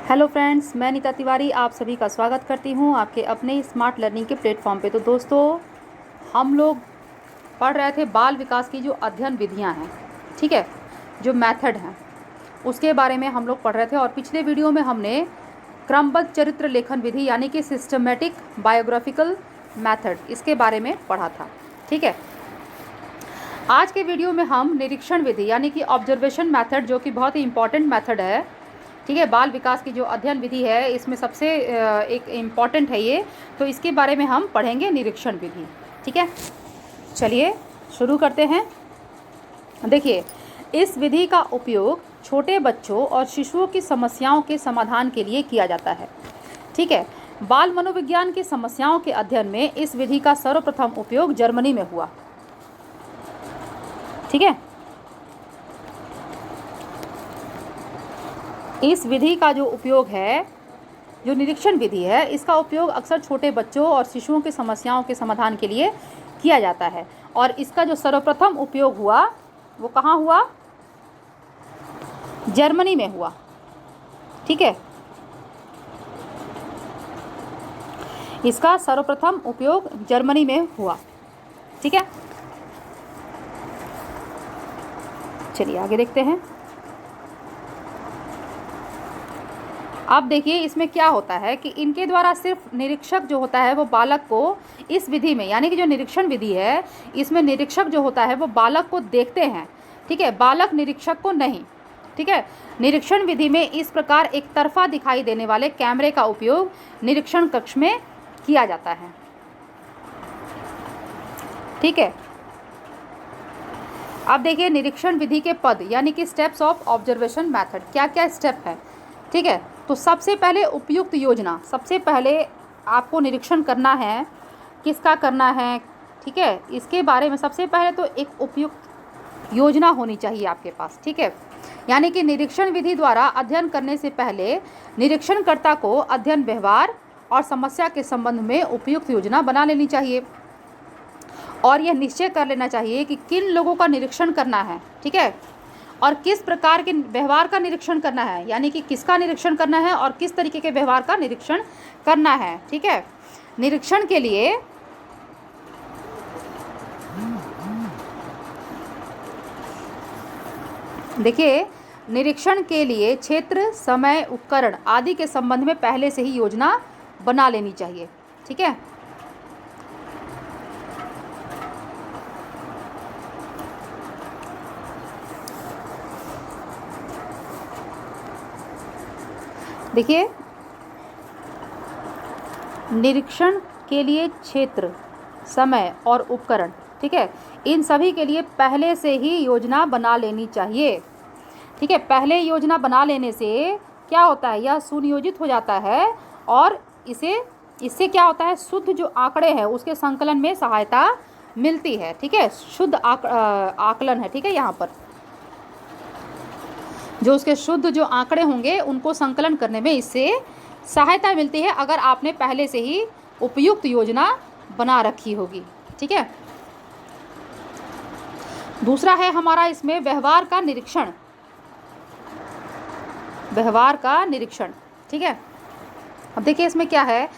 Hello friends, मैं नीता तिवारी आप सभी का स्वागत करती हूँ आपके अपने स्मार्ट लर्निंग के प्लेटफॉर्म पे। तो दोस्तों, हम लोग पढ़ रहे थे बाल विकास की जो अध्ययन विधियाँ हैं, ठीक है, जो मेथड हैं उसके बारे में हम लोग पढ़ रहे थे। और पिछले वीडियो में हमने क्रमबद्ध चरित्र लेखन विधि यानी कि सिस्टमेटिक बायोग्राफिकल मेथड इसके बारे में पढ़ा था, ठीक है। आज के वीडियो में हम निरीक्षण विधि यानी कि ऑब्जर्वेशन मेथड, जो कि बहुत ही इंपॉर्टेंट मेथड है, ठीक है, बाल विकास की जो अध्ययन विधि है इसमें सबसे एक इम्पॉर्टेंट है ये, तो इसके बारे में हम पढ़ेंगे निरीक्षण विधि, ठीक है। चलिए शुरू करते हैं। देखिए, इस विधि का उपयोग छोटे बच्चों और शिशुओं की समस्याओं के समाधान के लिए किया जाता है, ठीक है। बाल मनोविज्ञान की समस्याओं के अध्ययन में इस विधि का सर्वप्रथम उपयोग जर्मनी में हुआ, ठीक है। इस विधि का जो उपयोग है, जो निरीक्षण विधि है, इसका उपयोग अक्सर छोटे बच्चों और शिशुओं की समस्याओं के समाधान के लिए किया जाता है। और इसका जो सर्वप्रथम उपयोग हुआ वो कहाँ हुआ? जर्मनी में हुआ, ठीक है। इसका सर्वप्रथम उपयोग जर्मनी में हुआ, ठीक है। चलिए आगे देखते हैं। अब देखिए इसमें क्या होता है कि इनके द्वारा सिर्फ निरीक्षक जो होता है वो बालक को इस विधि में, यानी कि जो निरीक्षण विधि है इसमें निरीक्षक जो होता है वो बालक को देखते हैं, ठीक है, बालक निरीक्षक को नहीं, ठीक है। निरीक्षण विधि में इस प्रकार एक तरफा दिखाई देने वाले कैमरे का उपयोग निरीक्षण कक्ष में किया जाता है, ठीक है। अब देखिए निरीक्षण विधि के पद यानी कि स्टेप्स ऑफ ऑब्जर्वेशन मेथड, क्या क्या स्टेप है, ठीक है। तो सबसे पहले उपयुक्त योजना, सबसे पहले आपको निरीक्षण करना है, किसका करना है, ठीक है, इसके बारे में सबसे पहले तो एक उपयुक्त योजना होनी चाहिए आपके पास, ठीक है। यानी कि निरीक्षण विधि द्वारा अध्ययन करने से पहले निरीक्षणकर्ता को अध्ययन व्यवहार और समस्या के संबंध में उपयुक्त योजना बना लेनी चाहिए और यह निश्चय कर लेना चाहिए कि किन लोगों का निरीक्षण करना है, ठीक है, और किस प्रकार के व्यवहार का निरीक्षण करना है, यानी कि किसका निरीक्षण करना है और किस तरीके के व्यवहार का निरीक्षण करना है, ठीक है। निरीक्षण के लिए देखिए, निरीक्षण के लिए क्षेत्र, समय, उपकरण आदि के संबंध में पहले से ही योजना बना लेनी चाहिए, ठीक है। देखिए, निरीक्षण के लिए क्षेत्र, समय और उपकरण, ठीक है, इन सभी के लिए पहले से ही योजना बना लेनी चाहिए, ठीक है। पहले योजना बना लेने से क्या होता है, यह सुनियोजित हो जाता है और इससे क्या होता है, शुद्ध जो आंकड़े हैं उसके संकलन में सहायता मिलती है, ठीक है। शुद्ध आकलन है, ठीक है, यहाँ पर जो उसके शुद्ध जो आंकड़े होंगे उनको संकलन करने में इससे सहायता मिलती है अगर आपने पहले से ही उपयुक्त योजना बना रखी होगी, ठीक है। दूसरा है हमारा इसमें व्यवहार का निरीक्षण, व्यवहार का निरीक्षण, ठीक है। अब देखिए इसमें क्या है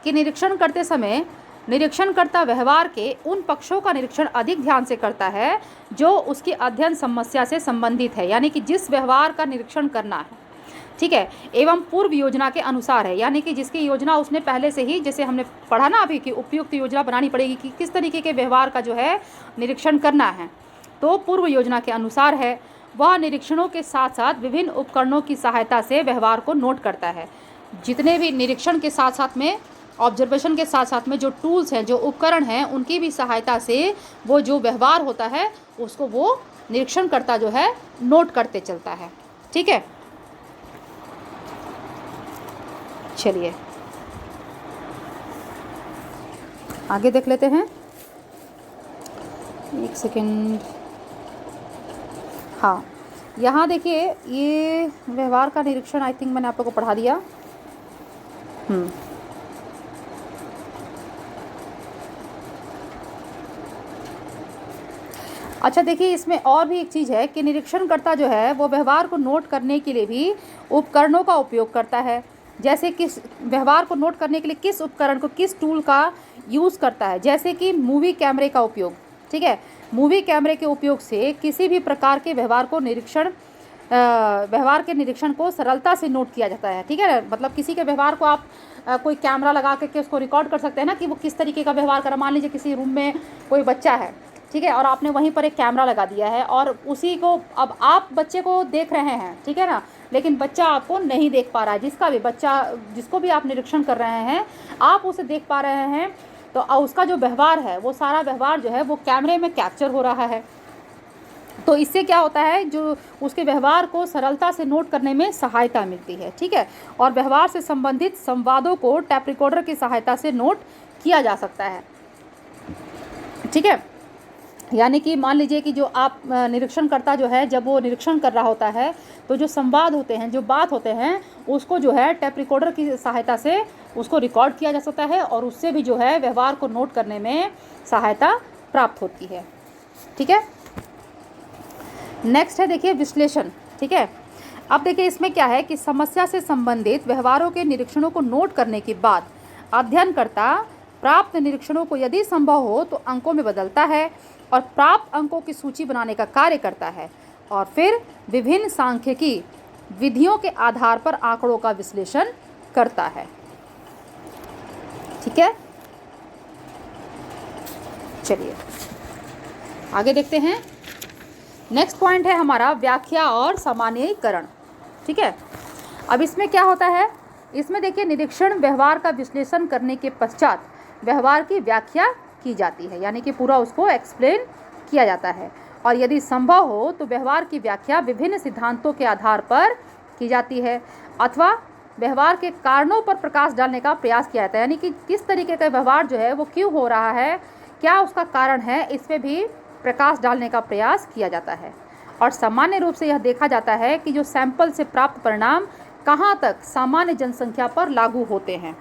कि निरीक्षण करते समय निरीक्षणकर्ता व्यवहार के उन पक्षों का निरीक्षण अधिक ध्यान से करता है जो उसकी अध्ययन समस्या से संबंधित है, यानी कि जिस व्यवहार का निरीक्षण करना है, ठीक है, एवं पूर्व योजना के अनुसार है, यानी कि जिसकी योजना उसने पहले से ही, जैसे हमने पढ़ा ना अभी कि उपयुक्त योजना बनानी पड़ेगी कि किस तरीके के व्यवहार का जो है निरीक्षण करना है, तो पूर्व योजना के अनुसार है। वह निरीक्षणों के साथ साथ विभिन्न उपकरणों की सहायता से व्यवहार को नोट करता है। जितने भी निरीक्षण के साथ साथ में, ऑब्जर्वेशन के साथ साथ में जो टूल्स हैं, जो उपकरण हैं, उनकी भी सहायता से वो जो व्यवहार होता है उसको वो निरीक्षणकर्ता जो है नोट करते चलता है, ठीक है। चलिए आगे देख लेते हैं, एक सेकेंड। हाँ, यहाँ देखिए ये व्यवहार का निरीक्षण आई थिंक मैंने आप लोगों को पढ़ा दिया। अच्छा देखिए, इसमें और भी एक चीज़ है कि निरीक्षणकर्ता जो है वो व्यवहार को नोट करने के लिए भी उपकरणों का उपयोग करता है। जैसे किस व्यवहार को नोट करने के लिए किस उपकरण को, किस टूल का यूज़ करता है, जैसे कि मूवी कैमरे का उपयोग। ठीक है, मूवी कैमरे के उपयोग से किसी भी प्रकार के व्यवहार के निरीक्षण को सरलता से नोट किया जाता है। ठीक है, मतलब किसी के व्यवहार को आप कोई कैमरा लगा के उसको रिकॉर्ड कर सकते हैं ना, कि वो किस तरीके का व्यवहार कर रहा। मान लीजिए किसी रूम में कोई बच्चा है, ठीक है, और आपने वहीं पर एक कैमरा लगा दिया है और उसी को अब आप बच्चे को देख रहे हैं, ठीक है ना, लेकिन बच्चा आपको नहीं देख पा रहा है। जिसको भी आप निरीक्षण कर रहे हैं, आप उसे देख पा रहे हैं, तो उसका जो व्यवहार है, वो सारा व्यवहार जो है वो कैमरे में कैप्चर हो रहा है। तो इससे क्या होता है, जो उसके व्यवहार को सरलता से नोट करने में सहायता मिलती है। ठीक है, और व्यवहार से संबंधित संवादों को टैप रिकॉर्डर की सहायता से नोट किया जा सकता है। ठीक है, यानी कि मान लीजिए कि जो आप निरीक्षणकर्ता जो है, जब वो निरीक्षण कर रहा होता है, तो जो संवाद होते हैं, जो बात होते हैं, उसको जो है टैप रिकॉर्डर की सहायता से उसको रिकॉर्ड किया जा सकता है, और उससे भी जो है व्यवहार को नोट करने में सहायता प्राप्त होती है। ठीक है, नेक्स्ट है देखिए विश्लेषण। ठीक है, अब देखिए इसमें क्या है कि समस्या से संबंधित व्यवहारों के निरीक्षणों को नोट करने के बाद अध्ययनकर्ता प्राप्त निरीक्षणों को यदि संभव हो तो अंकों में बदलता है और प्राप्त अंकों की सूची बनाने का कार्य करता है, और फिर विभिन्न सांख्यिकी विधियों के आधार पर आंकड़ों का विश्लेषण करता है। ठीक है, चलिए आगे देखते हैं। नेक्स्ट पॉइंट है हमारा व्याख्या और सामान्यीकरण। ठीक है, अब इसमें क्या होता है, इसमें देखिए निरीक्षण व्यवहार का विश्लेषण करने के पश्चात व्यवहार की व्याख्या की जाती है, यानी कि पूरा उसको एक्सप्लेन किया जाता है, और यदि संभव हो तो व्यवहार की व्याख्या विभिन्न सिद्धांतों के आधार पर की जाती है, अथवा व्यवहार के कारणों पर प्रकाश डालने का प्रयास किया जाता है, यानी कि किस तरीके का व्यवहार जो है वो क्यों हो रहा है, क्या उसका कारण है, इस पर भी प्रकाश डालने का प्रयास किया जाता है। और सामान्य रूप से यह देखा जाता है कि जो सैंपल से प्राप्त परिणाम कहाँ तक सामान्य जनसंख्या पर लागू होते हैं।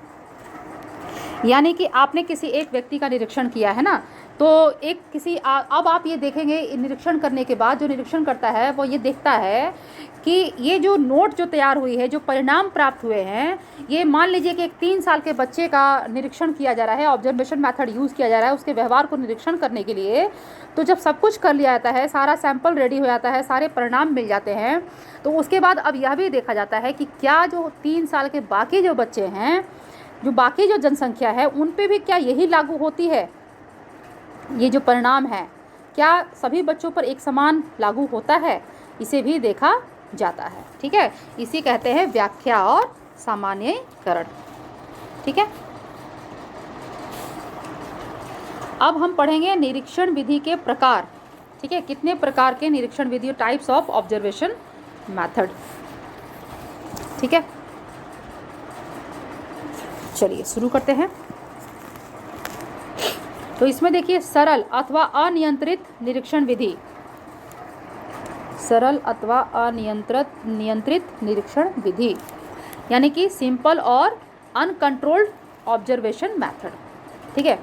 यानी कि आपने किसी एक व्यक्ति का निरीक्षण किया है ना, तो अब आप ये देखेंगे, निरीक्षण करने के बाद जो निरीक्षण करता है वो ये देखता है कि ये जो नोट जो तैयार हुई है, जो परिणाम प्राप्त हुए हैं, ये मान लीजिए कि एक 3 साल के बच्चे का निरीक्षण किया जा रहा है, ऑब्जर्वेशन मेथड यूज़ किया जा रहा है उसके व्यवहार को निरीक्षण करने के लिए। तो जब सब कुछ कर लिया जाता है, सारा सैंपल रेडी हो जाता है, सारे परिणाम मिल जाते हैं, तो उसके बाद अब यह भी देखा जाता है कि क्या जो 3 साल के बाकी जो बच्चे हैं, जो बाकी जो जनसंख्या है, उन पे भी क्या यही लागू होती है, ये जो परिणाम है क्या सभी बच्चों पर एक समान लागू होता है, इसे भी देखा जाता है। ठीक है, इसे कहते हैं व्याख्या और सामान्यीकरण। ठीक है, अब हम पढ़ेंगे निरीक्षण विधि के प्रकार। ठीक है, कितने प्रकार के निरीक्षण विधि, टाइप्स ऑफ ऑब्जर्वेशन मेथड। ठीक है, चलिए शुरू करते हैं। तो इसमें देखिए सरल अथवा अनियंत्रित निरीक्षण विधि, सरल अथवा नियंत्रित निरीक्षण विधि, यानी कि सिंपल और अनकंट्रोल्ड ऑब्जर्वेशन मेथड। ठीक है,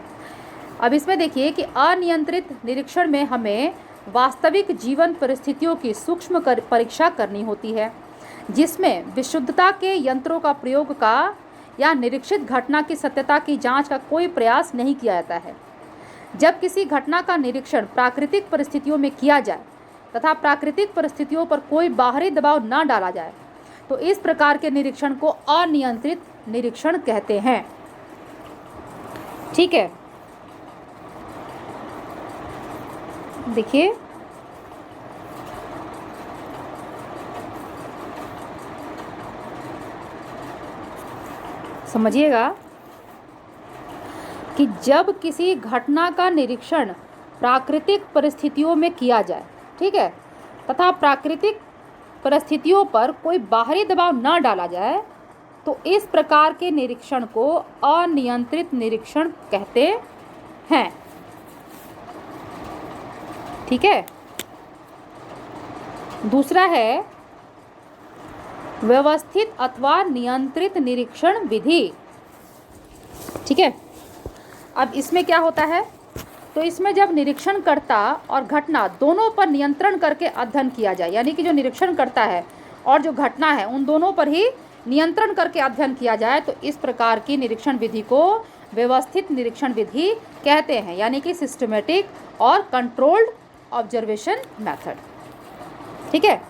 अब इसमें देखिए कि अनियंत्रित निरीक्षण में हमें वास्तविक जीवन परिस्थितियों की सूक्ष्म परीक्षा करनी होती है, जिसमें विशुद्धता के यंत्रों का प्रयोग का या निरीक्षित घटना की सत्यता की जांच का कोई प्रयास नहीं किया जाता है। जब किसी घटना का निरीक्षण प्राकृतिक परिस्थितियों में किया जाए तथा प्राकृतिक परिस्थितियों पर कोई बाहरी दबाव न डाला जाए, तो इस प्रकार के निरीक्षण को अनियंत्रित निरीक्षण कहते हैं। ठीक है, देखिए समझिएगा कि जब किसी घटना का निरीक्षण प्राकृतिक परिस्थितियों में किया जाए, ठीक है, तथा प्राकृतिक परिस्थितियों पर कोई बाहरी दबाव न डाला जाए, तो इस प्रकार के निरीक्षण को अनियंत्रित निरीक्षण कहते हैं। ठीक है, दूसरा है व्यवस्थित अथवा नियंत्रित निरीक्षण विधि। ठीक है, अब इसमें क्या होता है तो इसमें जब निरीक्षणकर्ता और घटना दोनों पर नियंत्रण करके अध्ययन किया जाए, यानी कि जो निरीक्षण करता है और जो घटना है उन दोनों पर ही नियंत्रण करके अध्ययन किया जाए, तो इस प्रकार की निरीक्षण विधि को व्यवस्थित निरीक्षण विधि कहते हैं, यानी कि सिस्टमेटिक और कंट्रोल्ड ऑब्जर्वेशन मेथड। ठीक है,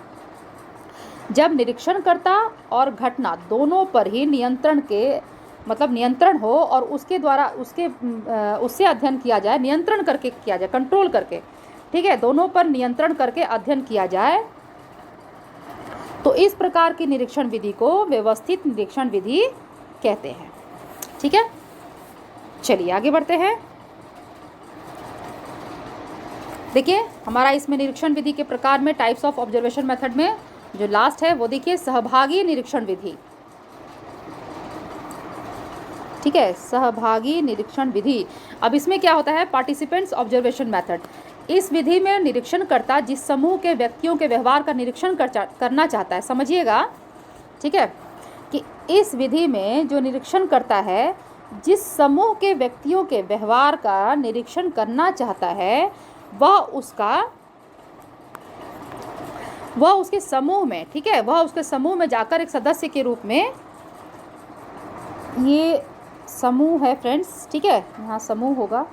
जब निरीक्षणकर्ता और घटना दोनों पर ही नियंत्रण हो और उसके द्वारा उससे अध्ययन किया जाए, नियंत्रण करके किया जाए, कंट्रोल करके, ठीक है, दोनों पर नियंत्रण करके अध्ययन किया जाए, तो इस प्रकार की निरीक्षण विधि को व्यवस्थित निरीक्षण विधि कहते हैं। ठीक है, चलिए आगे बढ़ते हैं। देखिए हमारा इसमें निरीक्षण विधि के प्रकार में टाइप्स ऑफ ऑब्जर्वेशन मेथड में जो लास्ट है वो देखिए सहभागी निरीक्षण विधि। ठीक है, सहभागी निरीक्षण विधि। अब इसमें क्या होता है, पार्टिसिपेंट्स ऑब्जर्वेशन मेथड। इस विधि में निरीक्षणकर्ता जिस समूह के व्यक्तियों के व्यवहार का निरीक्षण करना चाहता है, समझिएगा, ठीक है, कि इस विधि में जो निरीक्षण करता है जिस समूह के व्यक्तियों के व्यवहार का निरीक्षण करना चाहता है, वह उसके समूह में, ठीक है, वह उसके समूह में जाकर एक सदस्य के रूप में, ये समूह है फ्रेंड्स, ठीक है, यहाँ समूह होगा,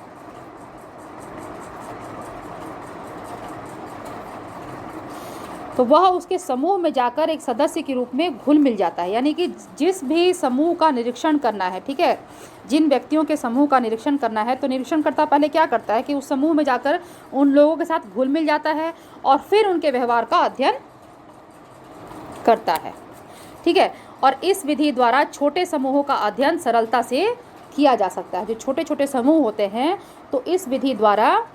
तो वह उसके समूह में जाकर एक सदस्य के रूप में घुल मिल जाता है। यानी कि जिस भी समूह का निरीक्षण करना है, ठीक है, जिन व्यक्तियों के समूह का निरीक्षण करना है, तो निरीक्षणकर्ता पहले क्या करता है कि उस समूह में जाकर उन लोगों के साथ घुल मिल जाता है और फिर उनके व्यवहार का अध्ययन करता है। ठीक है, और इस विधि द्वारा छोटे समूहों का अध्ययन सरलता से किया जा सकता है। जो छोटे छोटे समूह होते हैं, तो इस विधि द्वारा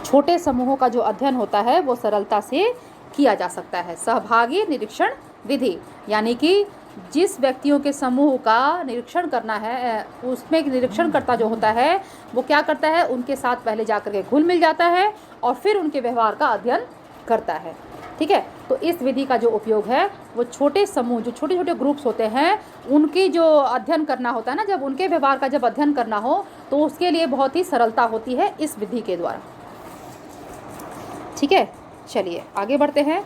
छोटे समूहों का जो अध्ययन होता है वो सरलता से किया जा सकता है। सहभागी निरीक्षण विधि, यानी कि जिस व्यक्तियों के समूह का निरीक्षण करना है, उसमें निरीक्षणकर्ता जो होता है वो क्या करता है, उनके साथ पहले जाकर के घुल मिल जाता है और फिर उनके व्यवहार का अध्ययन करता है। ठीक है, तो इस विधि का जो उपयोग है वो छोटे समूह, जो छोटे छोटे ग्रुप्स होते हैं, उनकी जो अध्ययन करना होता है ना, जब उनके व्यवहार का जब अध्ययन करना हो तो उसके लिए बहुत ही सरलता होती है इस विधि के द्वारा। ठीक है, चलिए आगे बढ़ते हैं।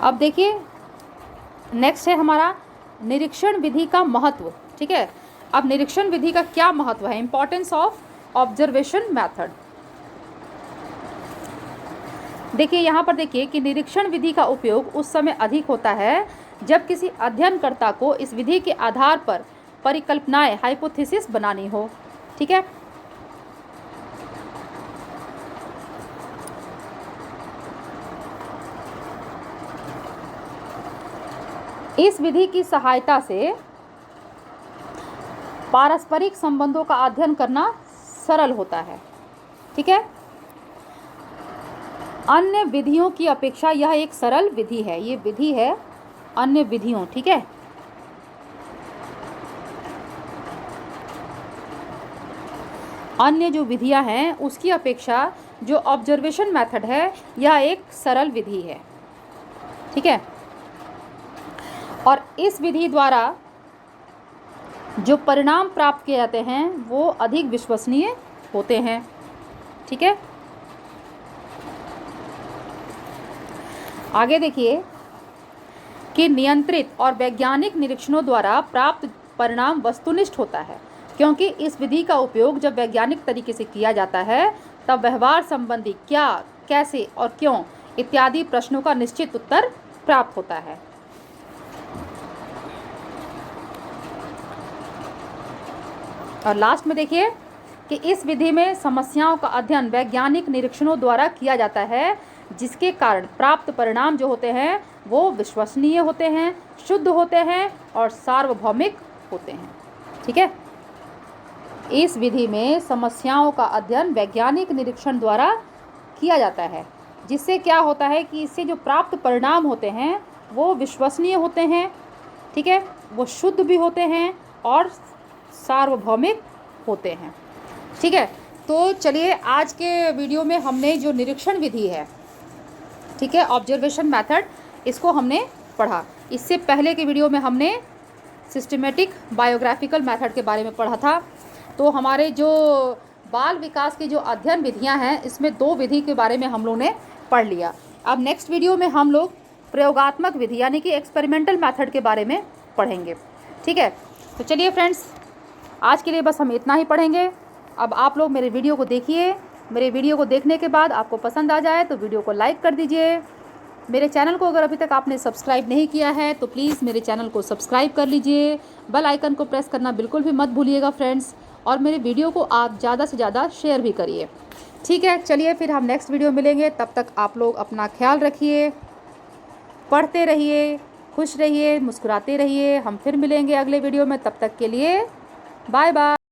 अब देखिए नेक्स्ट है हमारा निरीक्षण विधि का महत्व। ठीक है, अब निरीक्षण विधि का क्या महत्व है, इंपॉर्टेंस ऑफ ऑब्जर्वेशन मेथड। देखिए यहाँ पर देखिए कि निरीक्षण विधि का उपयोग उस समय अधिक होता है जब किसी अध्ययनकर्ता को इस विधि के आधार पर परिकल्पनाएं, हाइपोथेसिस बनानी हो। ठीक है, इस विधि की सहायता से पारस्परिक संबंधों का अध्ययन करना सरल होता है। ठीक है, अन्य विधियों की अपेक्षा यह एक सरल विधि है। ये विधि है अन्य विधियों, ठीक है, अन्य जो विधियां हैं उसकी अपेक्षा जो ऑब्जर्वेशन मेथड है यह एक सरल विधि है। ठीक है, और इस विधि द्वारा जो परिणाम प्राप्त किए जाते हैं वो अधिक विश्वसनीय होते हैं। ठीक है, आगे देखिए कि नियंत्रित और वैज्ञानिक निरीक्षणों द्वारा प्राप्त परिणाम वस्तुनिष्ठ होता है, क्योंकि इस विधि का उपयोग जब वैज्ञानिक तरीके से किया जाता है तब व्यवहार संबंधी क्या, कैसे और क्यों इत्यादि प्रश्नों का निश्चित उत्तर प्राप्त होता है। और लास्ट में देखिए कि इस विधि में समस्याओं का अध्ययन वैज्ञानिक निरीक्षणों द्वारा किया जाता है, जिसके कारण प्राप्त परिणाम जो होते हैं वो विश्वसनीय होते हैं, शुद्ध होते हैं और सार्वभौमिक होते हैं। ठीक है, इस विधि में समस्याओं का अध्ययन वैज्ञानिक निरीक्षण द्वारा किया जाता है, जिससे क्या होता है कि इससे जो प्राप्त परिणाम होते हैं वो विश्वसनीय होते हैं। ठीक है, वो शुद्ध भी होते हैं और सार्वभौमिक होते हैं। ठीक है, तो चलिए आज के वीडियो में हमने जो निरीक्षण विधि है, ठीक है, ऑब्जर्वेशन मेथड, इसको हमने पढ़ा। इससे पहले के वीडियो में हमने सिस्टमेटिक बायोग्राफिकल मेथड के बारे में पढ़ा था। तो हमारे जो बाल विकास की जो अध्ययन विधियां हैं, इसमें 2 विधि के बारे में हम लोग ने पढ़ लिया। अब नेक्स्ट वीडियो में हम लोग प्रयोगात्मक विधि यानी कि एक्सपेरिमेंटल मेथड के बारे में पढ़ेंगे। ठीक है, तो चलिए फ्रेंड्स, आज के लिए बस हम इतना ही पढ़ेंगे। अब आप लोग मेरे वीडियो को देखिए। मेरे वीडियो को देखने के बाद आपको पसंद आ जाए तो वीडियो को लाइक कर दीजिए। मेरे चैनल को अगर अभी तक आपने सब्सक्राइब नहीं किया है तो प्लीज़ मेरे चैनल को सब्सक्राइब कर लीजिए। बेल आइकन को प्रेस करना बिल्कुल भी मत भूलिएगा फ्रेंड्स, और मेरे वीडियो को आप ज़्यादा से ज़्यादा शेयर भी करिए। ठीक है, चलिए फिर हम नेक्स्ट वीडियो मिलेंगे। तब तक आप लोग अपना ख्याल रखिए, पढ़ते रहिए, खुश रहिए, मुस्कुराते रहिए। हम फिर मिलेंगे अगले वीडियो में। तब तक के लिए बाय बाय।